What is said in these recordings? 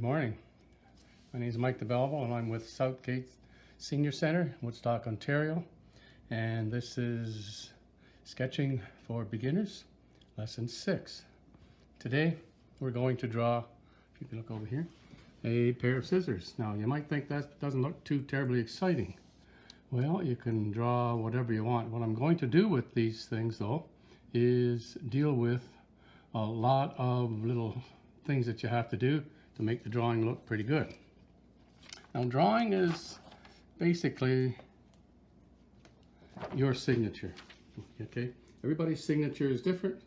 morning. My name is Mike DeBelleville and I'm with Southgate Senior Center, Woodstock, Ontario. And this is Sketching for Beginners, Lesson 6. Today we're going to draw, if you can look over here, a pair of scissors. Now you might think that doesn't look too terribly exciting. Well, you can draw whatever you want. What I'm going to do with these things though is deal with a lot of little things that you have to do to make the drawing look pretty good. Now drawing is basically your signature, okay? Everybody's signature is different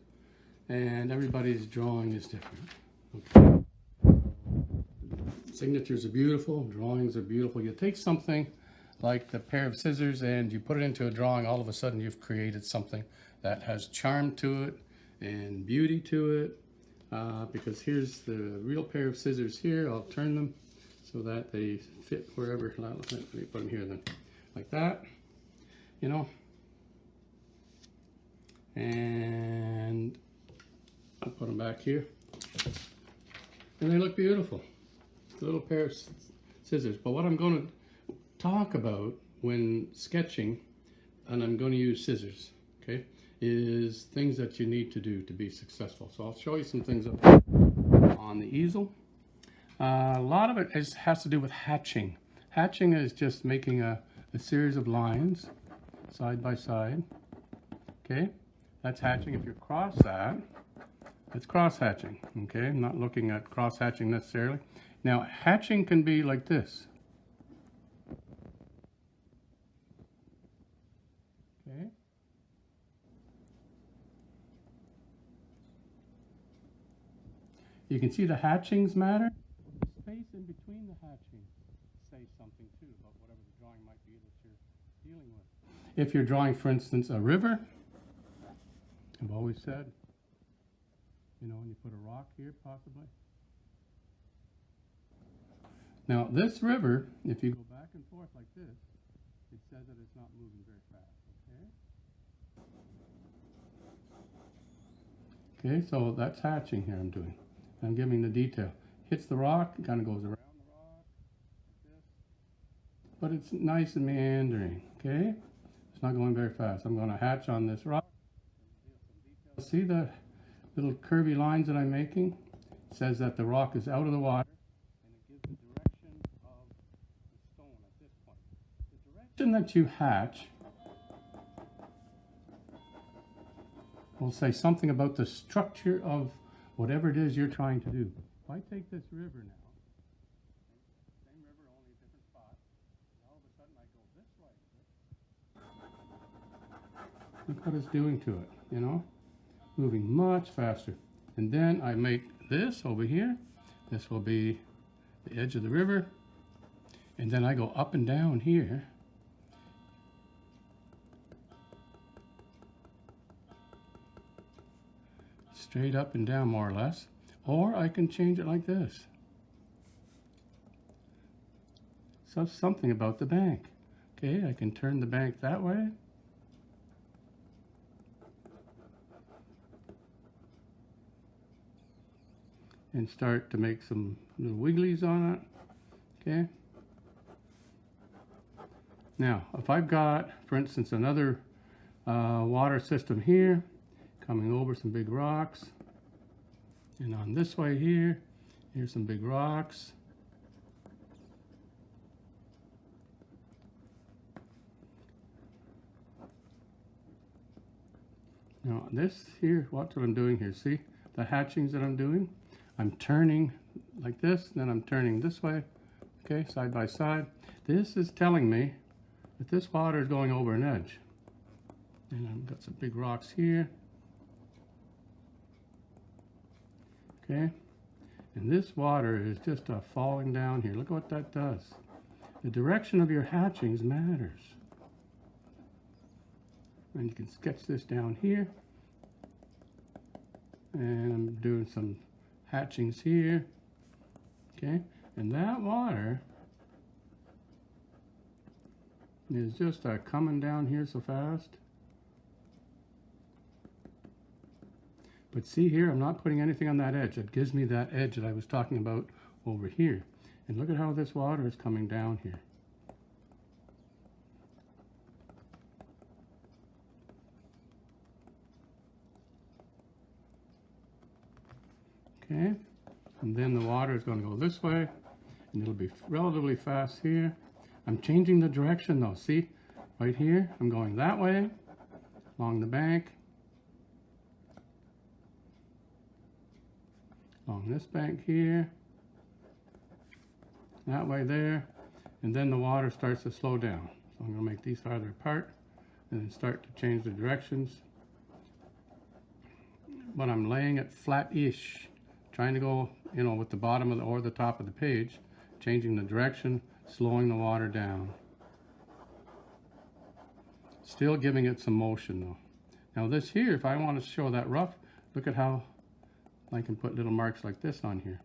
and everybody's drawing is different, okay? Signatures are beautiful, drawings are beautiful. You take something like the pair of scissors and you put it into a drawing, all of a sudden you've created something that has charm to it and beauty to it. Because here's the real pair of scissors here. I'll turn them so that they fit wherever. Let me put them here then, like that, you know. And I'll put them back here. And they look beautiful. The little pair of scissors. But what I'm going to talk about when sketching, and I'm going to use scissors, okay, is things that you need to do to be successful. So I'll show you some things up on the easel. A lot of it has to do with hatching. Hatching is just making a series of lines side by side. Okay, that's hatching. If you cross that, it's cross hatching. Okay, I'm not looking at cross hatching necessarily. Now hatching can be like this. Okay. You can see the hatchings matter. The space in between the hatchings says something too about whatever the drawing might be that you're dealing with. If you're drawing, for instance, a river, I've always said, you know, when you put a rock here possibly. Now this river, if you go back and forth like this, it says that it's not moving very fast, okay? Okay, so that's hatching here I'm doing. I'm giving the detail. Hits the rock, kind of goes around the rock, like this. But it's nice and meandering, okay? It's not going very fast. I'm going to hatch on this rock. See the little curvy lines that I'm making? It says that the rock is out of the water, and it gives the direction of the stone at this point. The direction that you hatch will say something about the structure of whatever it is you're trying to do. If I take this river now, same river, only a different spot, and all of a sudden I go this way. Look what it's doing to it, you know? Moving much faster. And then I make this over here. This will be the edge of the river. And then I go up and down here. Straight up and down more or less, or I can change it like this. So something about the bank. Okay, I can turn the bank that way. And start to make some little wigglies on it. Okay. Now, if I've got, for instance, another water system here, coming over some big rocks, and on this way here, here's some big rocks. Now this here, watch what I'm doing here. See the hatchings that I'm doing? I'm turning like this, then I'm turning this way, okay, side by side. This is telling me that this water is going over an edge. And I've got some big rocks here. Okay, and this water is just falling down here. Look what that does. The direction of your hatchings matters. And you can sketch this down here. And I'm doing some hatchings here. Okay, and that water is just coming down here so fast. But see here, I'm not putting anything on that edge. It gives me that edge that I was talking about over here. And look at how this water is coming down here. Okay, and then the water is going to go this way, and it'll be relatively fast here. I'm changing the direction though, see? Right here, I'm going that way, along the bank, along this bank here, that way there, and then the water starts to slow down. So I'm going to make these farther apart, and then start to change the directions. But I'm laying it flat-ish, trying to go, you know, with the bottom of the, or the top of the page, changing the direction, slowing the water down. Still giving it some motion though. Now this here, if I want to show that rough, look at how I can put little marks like this on here.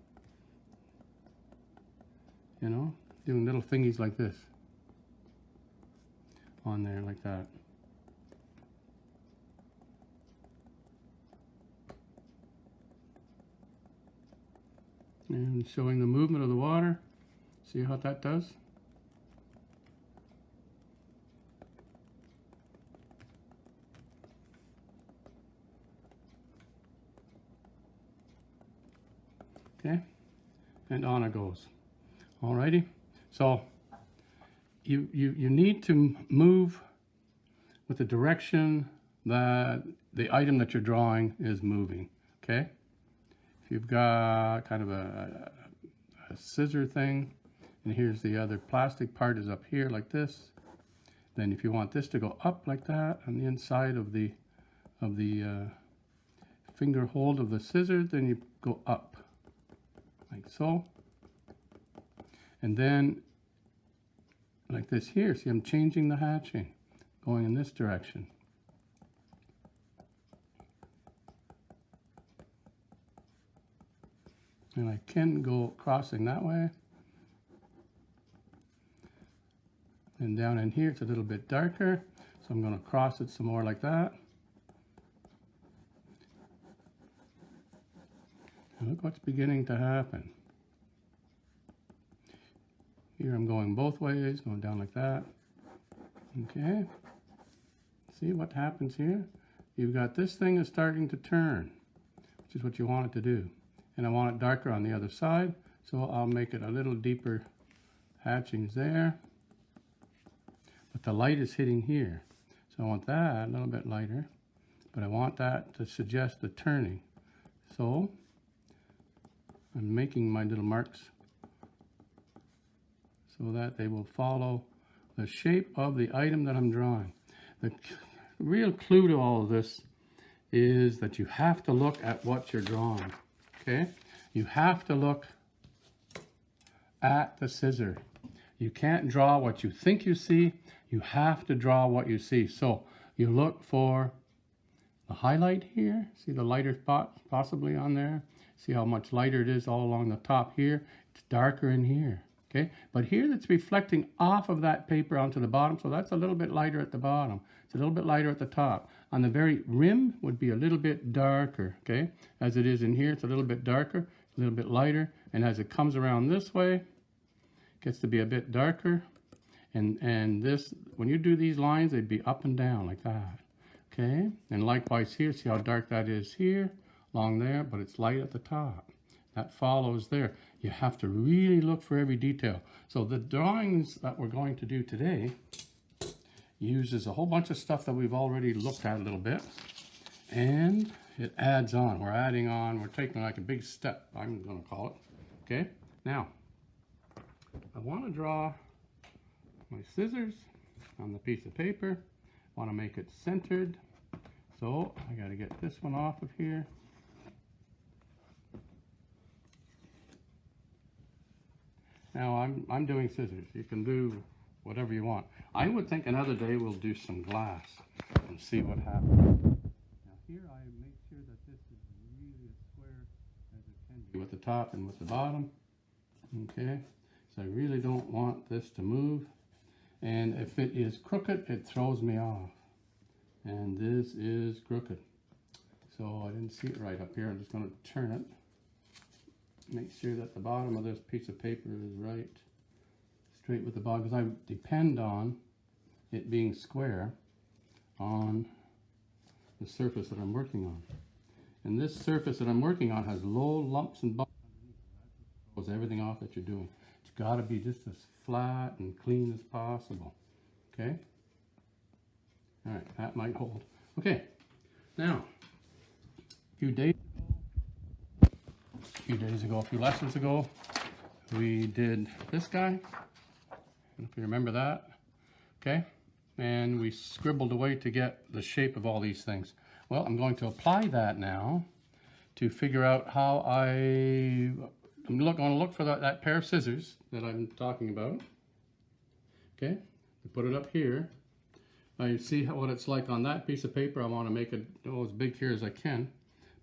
You know, doing little thingies like this on there, like that. And showing the movement of the water. See how that does? Okay, and on it goes. Alrighty, so you need to move with the direction that the item that you're drawing is moving. Okay, if you've got kind of a scissor thing, and here's the other plastic part is up here like this, then if you want this to go up like that on the inside of the finger hold of the scissors, then you go up like so, and then like this here. See, I'm changing the hatching, going in this direction. And I can go crossing that way. And down in here, it's a little bit darker, so I'm going to cross it some more like that. And look what's beginning to happen. Here I'm going both ways, going down like that. Okay. See what happens here? You've got this thing is starting to turn, which is what you want it to do. And I want it darker on the other side, so I'll make it a little deeper hatchings there. But the light is hitting here. So I want that a little bit lighter, but I want that to suggest the turning. So I'm making my little marks so that they will follow the shape of the item that I'm drawing. The real clue to all of this is that you have to look at what you're drawing, okay? You have to look at the scissor. You can't draw what you think you see. You have to draw what you see. So you look for the highlight here. See the lighter spot possibly on there? See how much lighter it is all along the top here? It's darker in here, okay? But here it's reflecting off of that paper onto the bottom, so that's a little bit lighter at the bottom. It's a little bit lighter at the top. On the very rim would be a little bit darker, okay? As it is in here, it's a little bit darker, a little bit lighter, and as it comes around this way, it gets to be a bit darker. And this, when you do these lines, they'd be up and down like that, okay? And likewise here, see how dark that is here, along there, but it's light at the top. That follows there. You have to really look for every detail. So the drawings that we're going to do today uses a whole bunch of stuff that we've already looked at a little bit, and it adds on. We're adding on, we're taking like a big step, I'm gonna call it, okay? Now, I wanna draw my scissors on the piece of paper. I wanna make it centered. So I gotta get this one off of here. Now I'm doing scissors. You can do whatever you want. I would think another day we'll do some glass and see what happens. Now here I make sure that this is really as square as it can be with the top and with the bottom. Okay, so I really don't want this to move. And if it is crooked, it throws me off. And this is crooked. So I didn't see it right up here. I'm just going to turn it. make sure that the bottom of this piece of paper is right, straight with the bottom, because I depend on it being square on the surface that I'm working on. And this surface that I'm working on has low lumps and bumps underneath. That throws everything off that you're doing. It's got to be just as flat and clean as possible. Okay? All right, that might hold. Okay, now, a few days ago, a few lessons ago, we did this guy. If you remember that, okay? And we scribbled away to get the shape of all these things. Well, I'm going to apply that now to figure out how I'm going to look for that pair of scissors that I'm talking about. Okay, put it up here. I see what it's like on that piece of paper. I want to make it as big here as I can.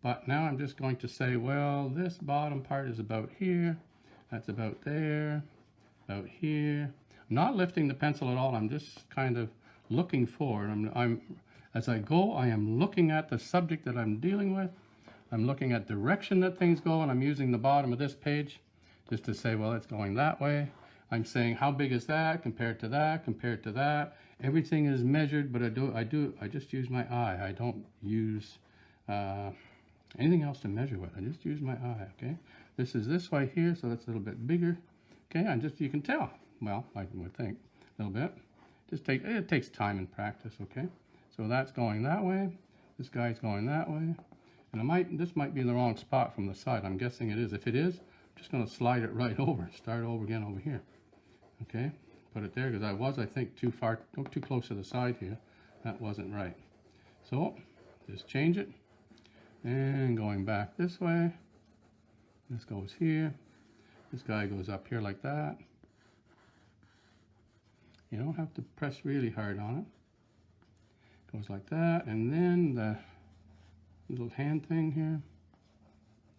But now I'm just going to say, well, this bottom part is about here. That's about there, about here. I'm not lifting the pencil at all. I'm just kind of looking forward. As I go, I am looking at the subject that I'm dealing with. I'm looking at direction that things go, and I'm using the bottom of this page just to say, well, it's going that way. I'm saying, how big is that compared to that, compared to that? Everything is measured, but I just use my eye. I don't use anything else to measure with. I just use my eye, okay? This is this way here, so that's a little bit bigger. Okay, you can tell. Well, I would think a little bit. It takes time and practice, okay? So that's going that way. This guy's going that way. And this might be in the wrong spot from the side. I'm guessing it is. If it is, I'm just going to slide it right over. Start over again over here. Okay, put it there because I think, too close to the side here. That wasn't right. So just change it. And going back this way. This goes here. This guy goes up here like that. You don't have to press really hard on it. Goes like that, and then the little hand thing here,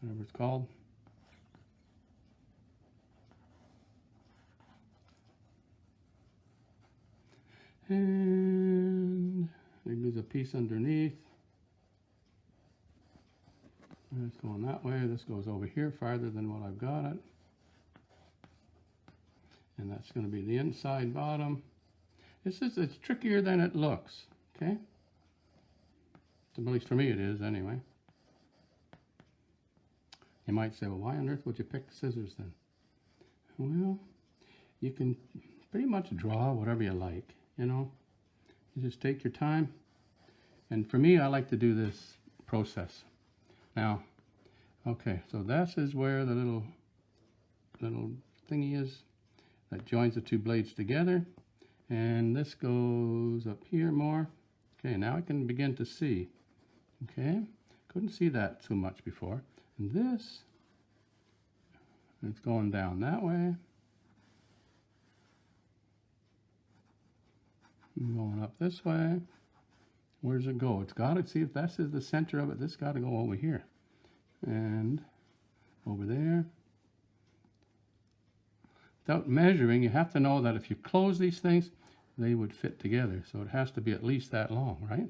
whatever it's called. And there's a piece underneath. And it's going that way. This goes over here farther than what I've got it. And that's going to be the inside bottom. It's trickier than it looks, okay? At least for me it is, anyway. You might say, well, why on earth would you pick scissors then? Well, you can pretty much draw whatever you like, you know? You just take your time. And for me, I like to do this process. Now, okay, so this is where the little thingy is that joins the two blades together, and this goes up here more. Okay, now I can begin to see. Okay, couldn't see that too much before. And this, it's going down that way. And going up this way. Where does it go? It's got to, see if this is the center of it, this got to go over here. And over there. Without measuring, you have to know that if you close these things, they would fit together. So it has to be at least that long, right?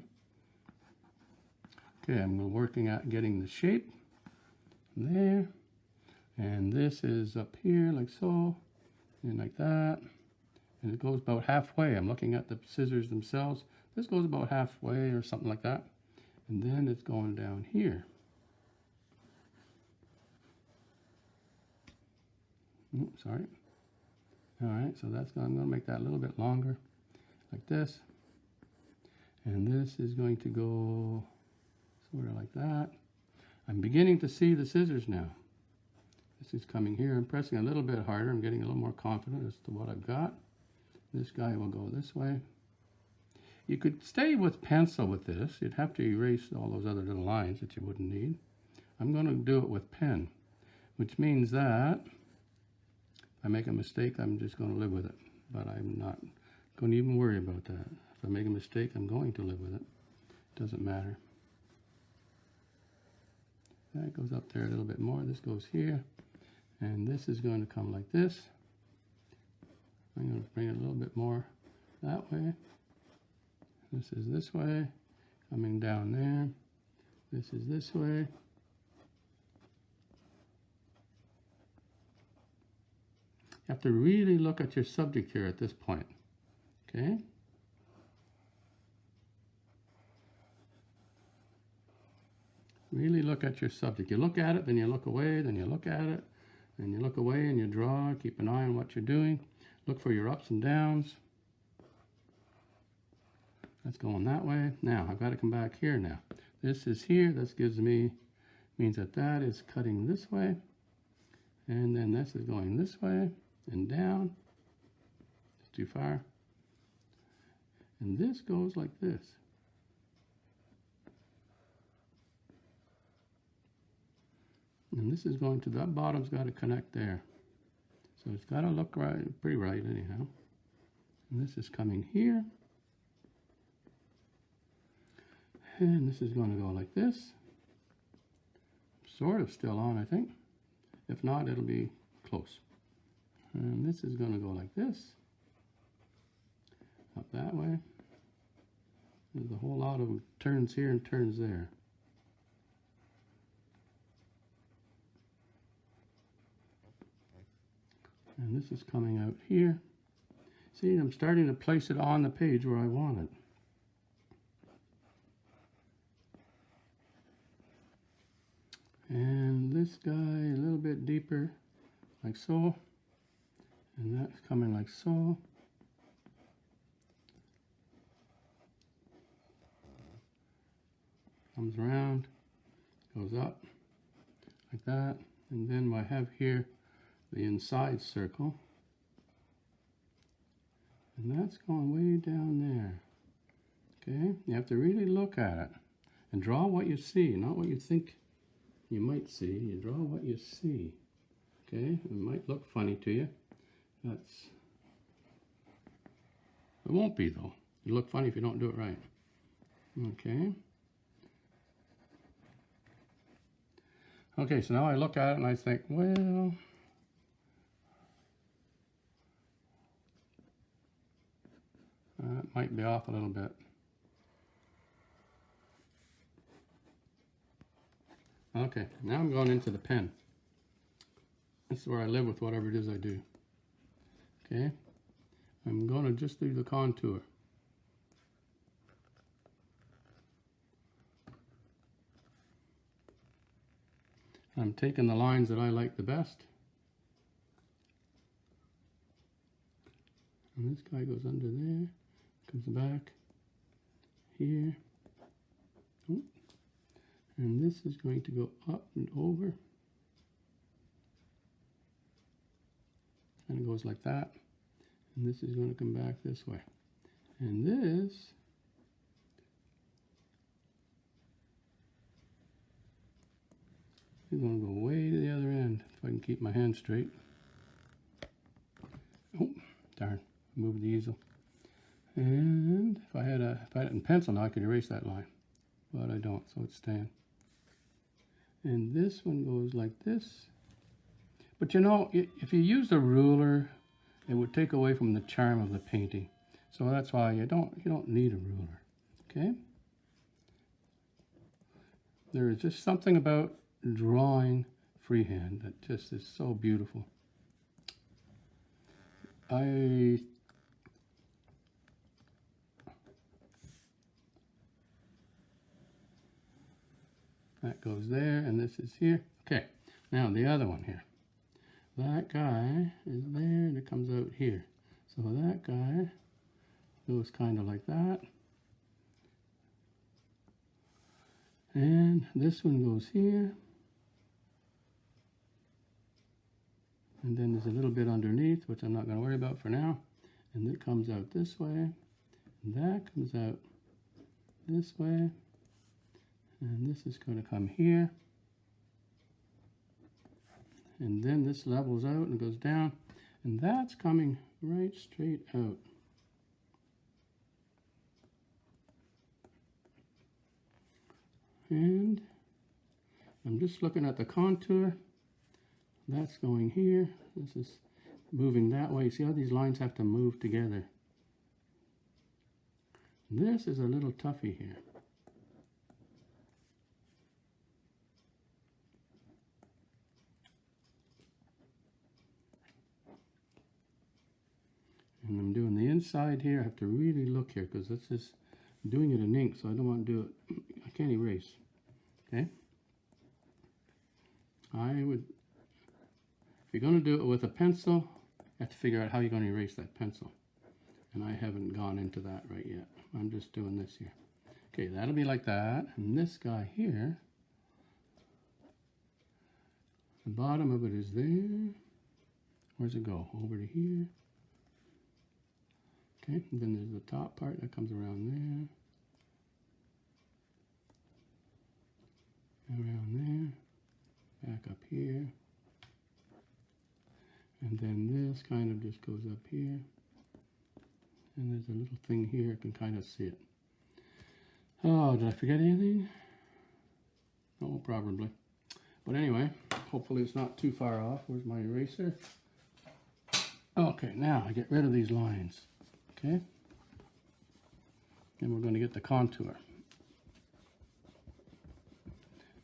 Okay, I'm working at getting the shape there. And this is up here like so, and like that. And it goes about halfway. I'm looking at the scissors themselves. This goes about halfway or something like that. And then it's going down here. Oops, sorry. All right, so I'm going to make that a little bit longer, like this. And this is going to go sort of like that. I'm beginning to see the scissors now. This is coming here. I'm pressing a little bit harder. I'm getting a little more confident as to what I've got. This guy will go this way. You could stay with pencil with this. You'd have to erase all those other little lines that you wouldn't need. I'm going to do it with pen, which means that if I make a mistake, I'm just going to live with it. But I'm not going to even worry about that. If I make a mistake, I'm going to live with it. It doesn't matter. That goes up there a little bit more. This goes here. And this is going to come like this. I'm going to bring it a little bit more that way. This is this way, coming down there. This is this way. You have to really look at your subject here at this point. Okay? Really look at your subject. You look at it, then you look away, then you look at it, then you look away and you draw. Keep an eye on what you're doing. Look for your ups and downs. That's going that way. Now, I've got to come back here now. This is here. This gives me, means that that is cutting this way. And then this is going this way and down. It's too far. And this goes like this. And this is going to, that bottom's got to connect there. So it's got to look right, pretty right anyhow. And this is coming here. And this is going to go like this. Sort of still on, I think. If not, it'll be close. And this is going to go like this. Up that way. There's a whole lot of turns here and turns there. And this is coming out here. See, I'm starting to place it on the page where I want it. And this guy a little bit deeper, like so. And that's coming like so. Comes around, goes up, like that. And then I have here the inside circle. And that's going way down there. Okay, you have to really look at it. And draw what you see, not what you think you might see. You draw what you see. Okay, it might look funny to you. It won't be though. It'll look funny if you don't do it right. Okay. Okay, so now I look at it and I think, well, it might be off a little bit. Okay, now I'm going into the pen. This is where I live with whatever it is I do. Okay, I'm going to just do the contour. I'm taking the lines that I like the best. And this guy goes under there, comes back here. Oh. And this is going to go up and over. And it goes like that. And this is going to come back this way. And this is going to go way to the other end, if I can keep my hand straight. Oh, darn, moved the easel. And if I had it in pencil now, I could erase that line. But I don't, so it's staying. And this one goes like this. But you know, if you use a ruler, it would take away from the charm of the painting. So that's why you don't need a ruler. Okay? There is just something about drawing freehand that just is so beautiful. That goes there, and this is here. Okay, now the other one here. That guy is there, and it comes out here. So that guy goes kind of like that. And this one goes here. And then there's a little bit underneath, which I'm not going to worry about for now. And it comes out this way. And that comes out this way. And this is going to come here. And then this levels out and goes down. And that's coming right straight out. And I'm just looking at the contour. That's going here. This is moving that way. See how these lines have to move together. This is a little toughy here. inside here, I have to really look here because this is doing it in ink, so I don't want to do it. I can't erase. Okay. I would, if you're going to do it with a pencil, you have to figure out how you're going to erase that pencil. And I haven't gone into that right yet. I'm just doing this here. Okay, that'll be like that. And this guy here, the bottom of it is there. Where's it go? Over to here. Okay, and then there's the top part that comes around there. Around there. Back up here. And then this kind of just goes up here. And there's a little thing here, you can kind of see it. Oh, did I forget anything? Oh, probably. But anyway, hopefully it's not too far off. Where's my eraser? Okay, now I get rid of these lines. Okay? And we're going to get the contour.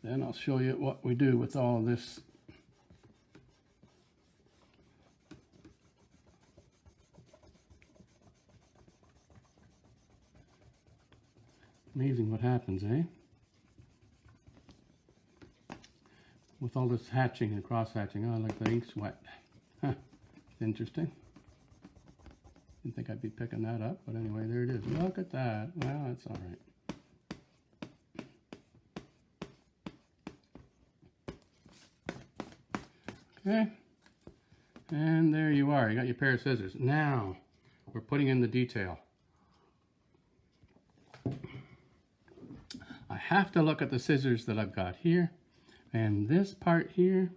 Then I'll show you what we do with all this. Amazing what happens, eh? With all this hatching and cross-hatching. Oh, like the ink's wet. Huh. It's interesting. Didn't think I'd be picking that up, but anyway, there it is. Look at that. Well, that's all right. Okay. And there you are. You got your pair of scissors. Now, we're putting in the detail. I have to look at the scissors that I've got here, and this part here,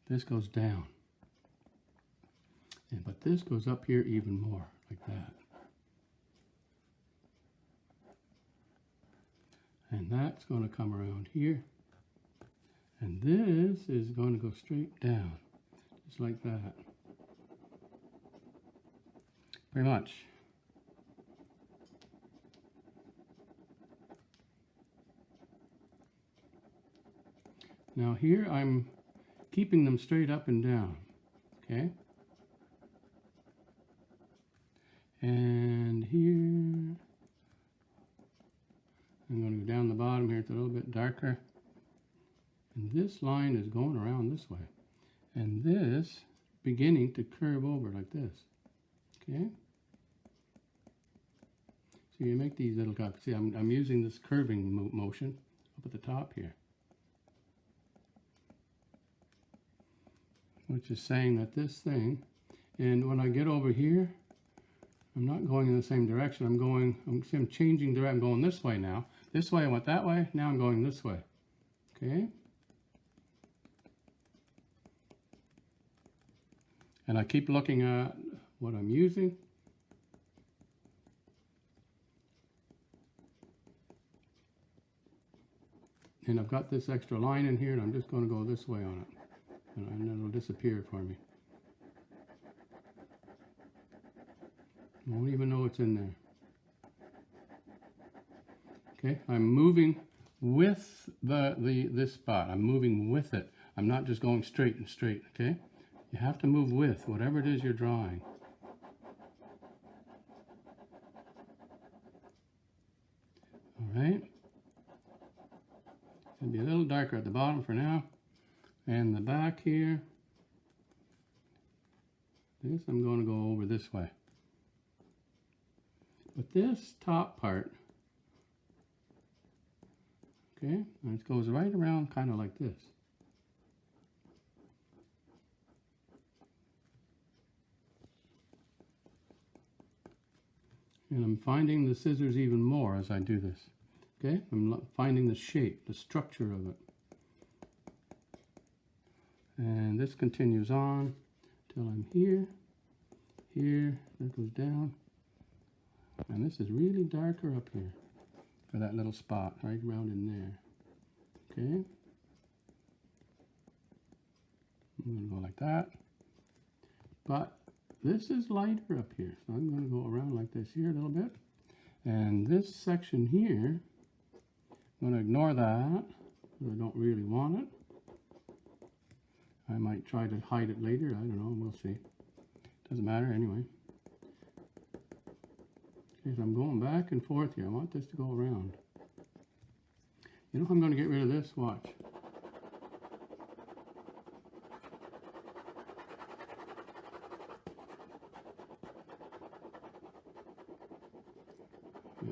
this goes down, but this goes up here even more, like that. And that's going to come around here, and this is going to go straight down, just like that. Pretty much. Now here I'm keeping them straight up and down, okay? And here, I'm going to go down the bottom here, it's a little bit darker. And this line is going around this way. And this beginning to curve over like this, okay? So you make these little cuts. See, I'm using this curving motion up at the top here, which is saying that this thing, and when I get over here, I'm not going in the same direction. I'm changing direction. I'm going this way now. This way I went that way. Now I'm going this way. Okay? And I keep looking at what I'm using. And I've got this extra line in here, and I'm just going to go this way on it. And then it'll disappear for me. I won't even know it's in there. Okay, I'm moving with this spot. I'm moving with it. I'm not just going straight and straight, okay? You have to move with whatever it is you're drawing. All right. It's going to be a little darker at the bottom for now. And the back here, this I'm going to go over this way. But this top part, okay, and it goes right around kind of like this. And I'm finding the scissors even more as I do this. Okay, I'm finding the shape, the structure of it. And this continues on till I'm here, that goes down. And this is really darker up here for that little spot right around in there. Okay. I'm going to go like that. But this is lighter up here. So I'm going to go around like this here a little bit. And this section here, I'm going to ignore that because I don't really want it. I might try to hide it later. I don't know. We'll see. Doesn't matter anyway. Okay, so I'm going back and forth here. I want this to go around. You know how I'm going to get rid of this? Watch.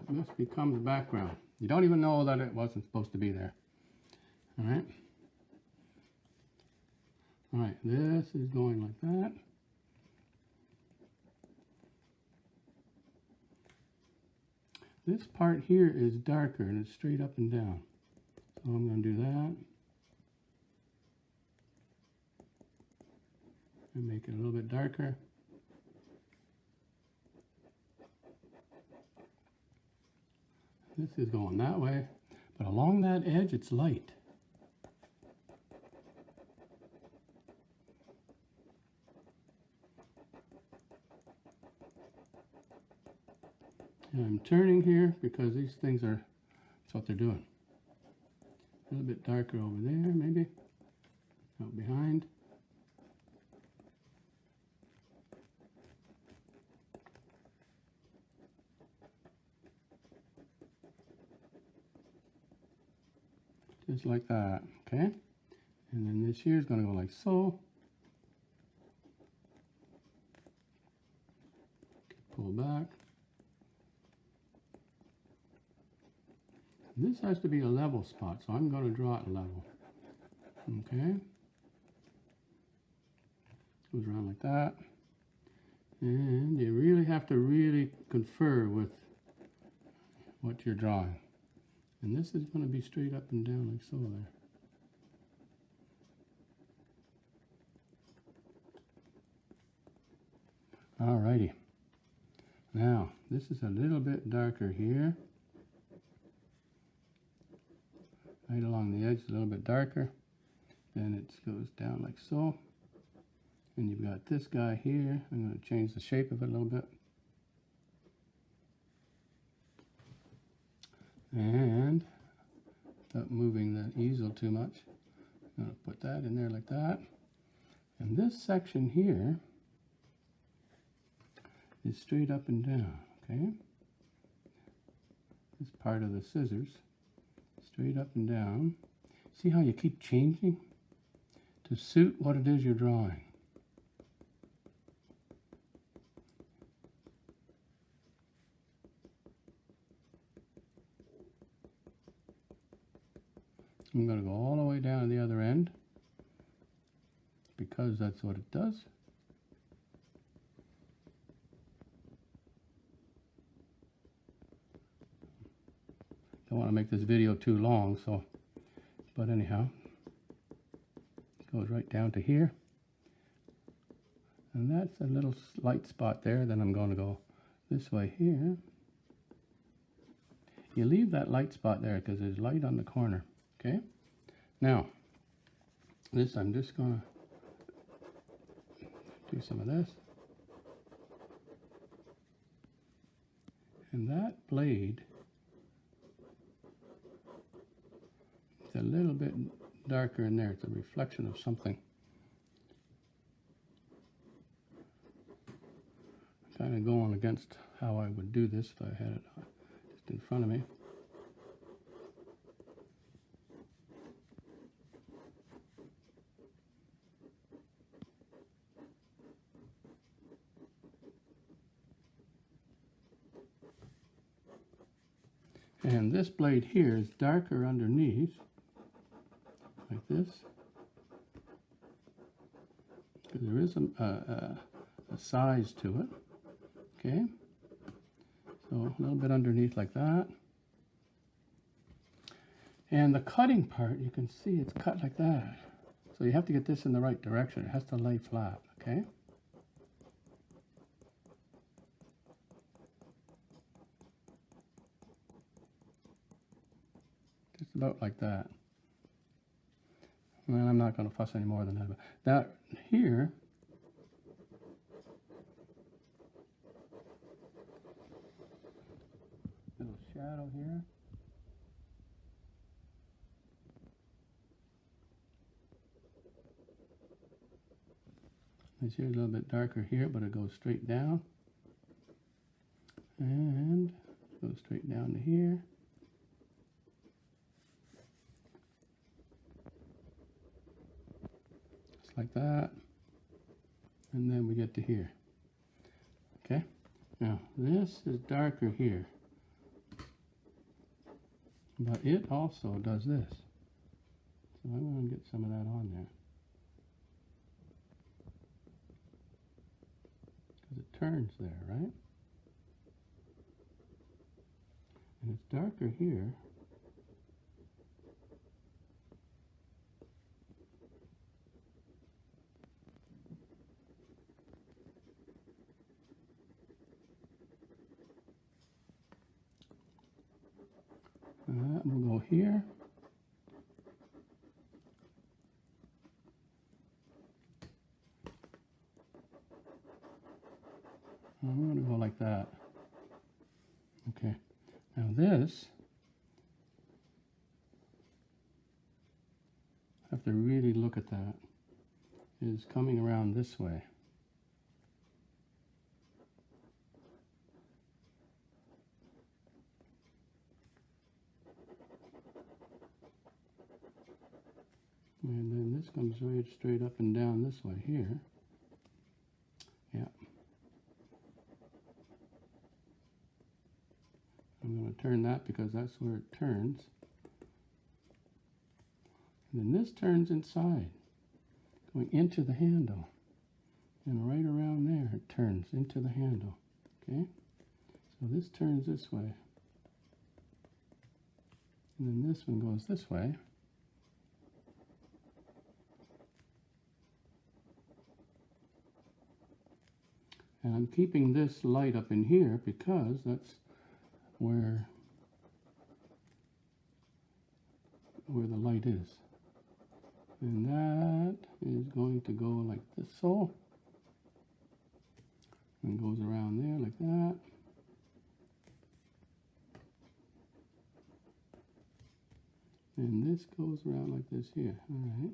This becomes background. You don't even know that it wasn't supposed to be there. All right. All right, this is going like that. This part here is darker and it's straight up and down. So I'm going to do that. And make it a little bit darker. This is going that way, but along that edge it's light. And I'm turning here because these things are, that's what they're doing. A little bit darker over there, maybe. Out behind. Just like that, okay? And then this here is going to go like so. Pull back. This has to be a level spot, so I'm going to draw it level. Okay? Goes around like that. And you really have to really confer with what you're drawing. And this is going to be straight up and down like so there. Alrighty. Now, this is a little bit darker here. Right along the edge, a little bit darker. Then it goes down like so. And you've got this guy here. I'm going to change the shape of it a little bit. And without moving the easel too much, I'm going to put that in there like that. And this section here is straight up and down, okay? This part of the scissors, straight up and down. See how you keep changing to suit what it is you're drawing. I'm going to go all the way down to the other end because that's what it does. Don't want to make this video too long, so, but anyhow, it goes right down to here. And that's a little light spot there. Then I'm going to go this way here. You leave that light spot there because there's light on the corner. Okay, now this I'm just going to do some of this. And that blade is a little bit darker in there. It's a reflection of something. Kind of going against how I would do this if I had it just in front of me. And this blade here is darker underneath, like this. Because there is a size to it. Okay, so a little bit underneath like that. And the cutting part, you can see it's cut like that. So you have to get this in the right direction. It has to lay flat, okay? Just about like that. And I'm not going to fuss any more than that. But that here, little shadow here. This here is a little bit darker here, but it goes straight down. And go straight down to here. Just like that. And then we get to here. Okay? Now, this is darker here. But it also does this. So I'm going to get some of that on there. Because it turns there, right? And it's darker here. And that will go here. I'm going to go like that. Okay. Now this, I have to really look at that, is coming around this way. And then this comes right straight up and down this way here. Yeah. I'm going to turn that because that's where it turns. And then this turns inside, going into the handle. And right around there it turns into the handle. Okay? So this turns this way. And then this one goes this way. And I'm keeping this light up in here because that's where the light is. And that is going to go like this, so. And goes around there like that. And this goes around like this here, all right.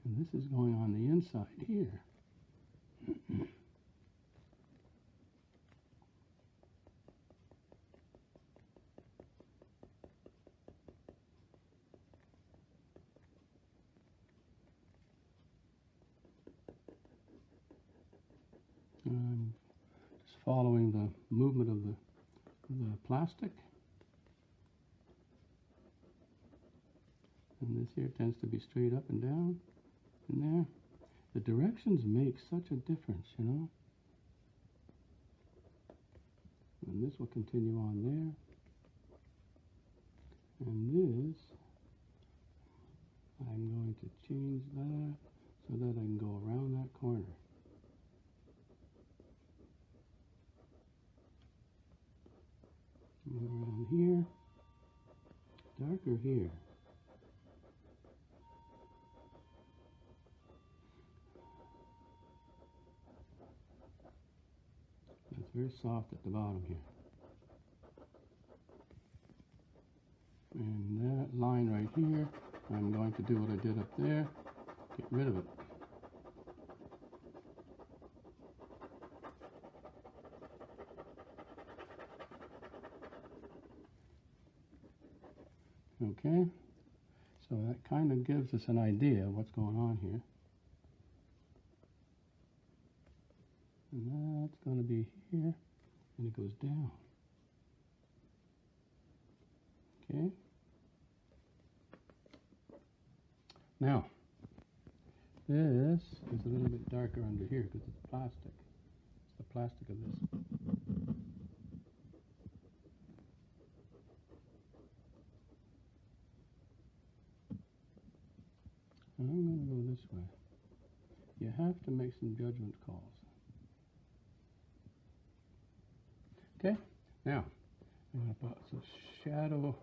And this is going on the inside here. I'm just following the movement of the plastic. And this here tends to be straight up and down in there. The directions make such a difference, you know. And this will continue on there. And this, I'm going to change that so that I can go around that corner. Around here, darker here. It's very soft at the bottom here. And that line right here, I'm going to do what I did up there, get rid of it. Okay, so that kind of gives us an idea of what's going on here. And that's going to be here, and it goes down. Okay. Now, this is a little bit darker under here because it's plastic. It's the plastic of this. And I'm going to go this way. You have to make some judgment calls. Okay, now I'm going to put some shadow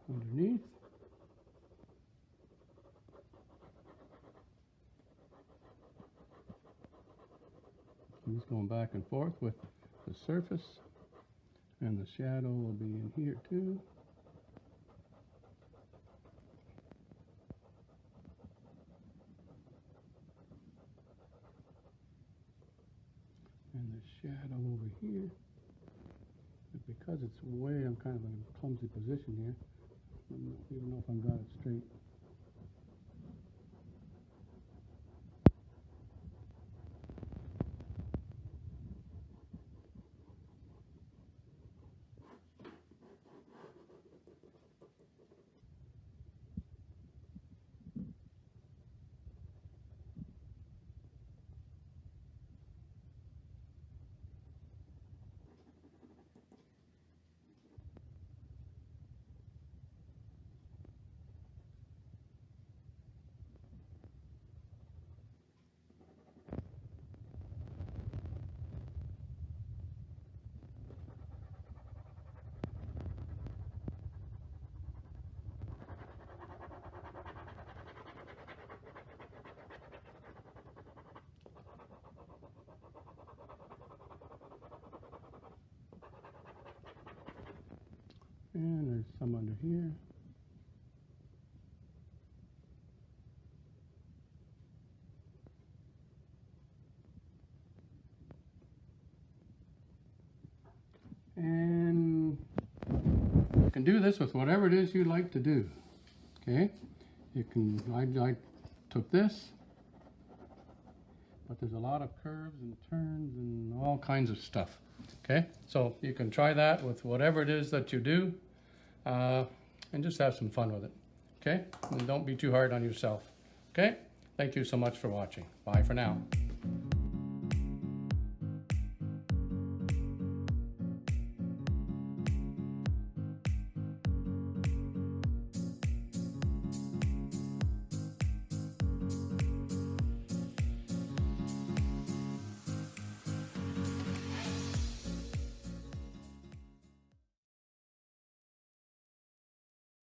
underneath. I'm just going back and forth with the surface And the shadow will be in here too. And the shadow over here. But because it's way, I'm kind of in a clumsy position here. I don't even know if I've got it straight. And there's some under here. And you can do this with whatever it is you like to do. Okay? You can, I took this, but there's a lot of curves and turns and all kinds of stuff. Okay? So you can try that with whatever it is that you do, and just have some fun with it. Okay? And don't be too hard on yourself. Okay? Thank you so much for watching. Bye for now.